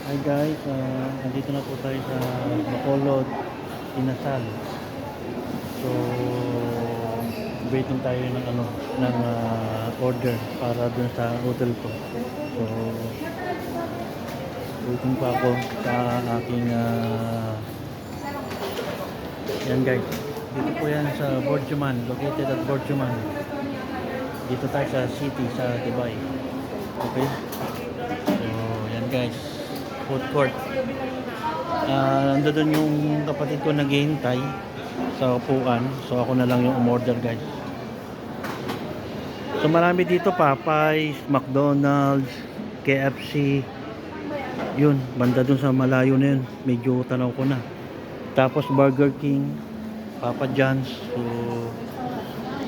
Hi guys, andito na po tayo sa Bacolod, Inasal. So, waiting tayo ng order para dun sa hotel ko. So, waiting pa ako sa aking yan guys. Dito po yan sa Borjuman, located at Borjuman. Dito tayo sa city, sa Dubai. Okay? So, yan guys. Food court. Nandoon yung kapatid ko naghihintay sa upuan. So ako na lang yung umorder guys. So marami dito, Popeyes, McDonald's, KFC. Yun, banda dun sa malayo na yun. Medyo tanaw ko na. Tapos Burger King, Papa John's. So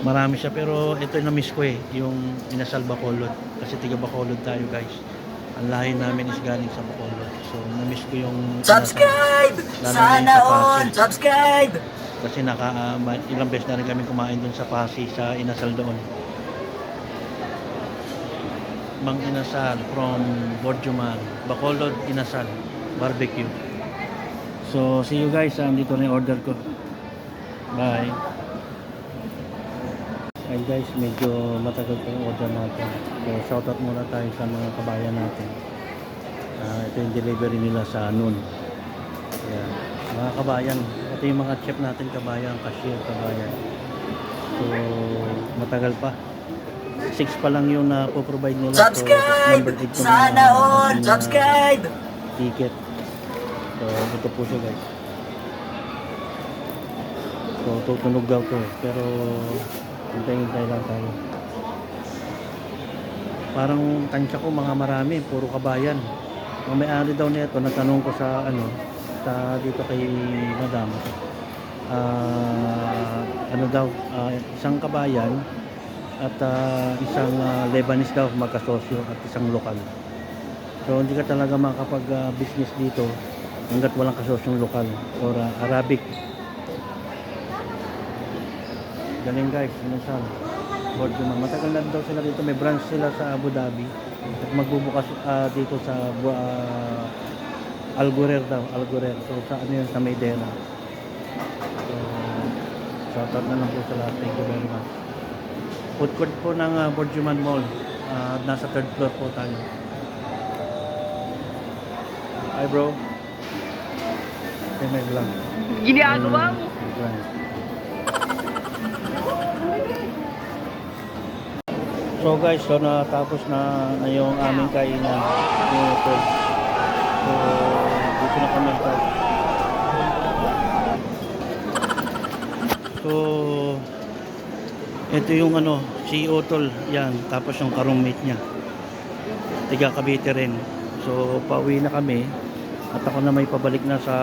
marami siya, pero ito yung na-miss ko yung Inasal Bacolod. Kasi tiga Bacolod tayo guys. Ang lahi namin is galing sa Bacolod. So, na-miss ko yung Subscribe! Sana all! Subscribe! Kasi ilang beses na rin kami kumain dun sa Pasig, sa Inasal doon. Mang Inasal from Borjuman. Bacolod Inasal Barbecue. So, see you guys. Dito na yung order ko. Bye. Ay guys, medyo matagal pa yung order natin. So shoutout muna tayo sa mga kabayan natin. Ito yung delivery nila sa noon. Ayan. Mga kabayan, ito yung mga chef natin kabayan, cashier kabayan. So matagal pa. 6 pa lang yung na-provide nila. Subscribe! So, Sana all! Subscribe! Ticket. So ito po siya guys. So tutunog daw to pero hintay lang tayo. Parang tansya ko mga marami, puro kabayan. Ang may-ari daw nito, natanong ko sa sa dito kay Madam. Isang kabayan at isang Lebanese daw magkasosyo at isang lokal. So hindi ka talaga makakapag-business dito hanggat walang kasosyong lokal or Arabic. Galing guys, Inasal Borjuman. Matagal na daw sila dito. May branch sila sa Abu Dhabi at magbubukas dito sa Al Ghurair daw, Al Ghurair. So sa yun, sa Maydena. So shoutout na lang po sa lahat. Thank you very much. Food court po ng Borjuman Mall. Nasa 3rd floor po tayo. Hi bro. Payment lang. Ginagawa mo. So guys, so natapos na yung aming kainan yung hotel. So dito na kami guys. So ito yung si Otol, yan, tapos yung ka-roommate niya. Tiga Cavite rin. So pauwi na kami at ako na may pabalik na sa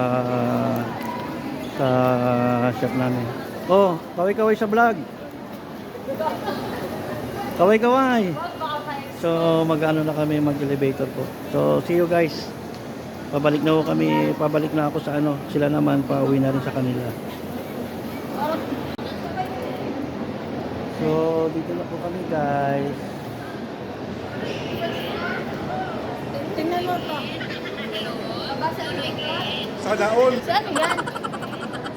shop namin. Oh, kaway-kaway sa vlog. Kaway-kaway. So mag-ano na kami, mag-elevator po. So see you guys. Pabalik na ako sa sila naman pauwi na rin sa kanila. So dito na po kami guys. Tingnan mo to. Sa daon. Saan yan?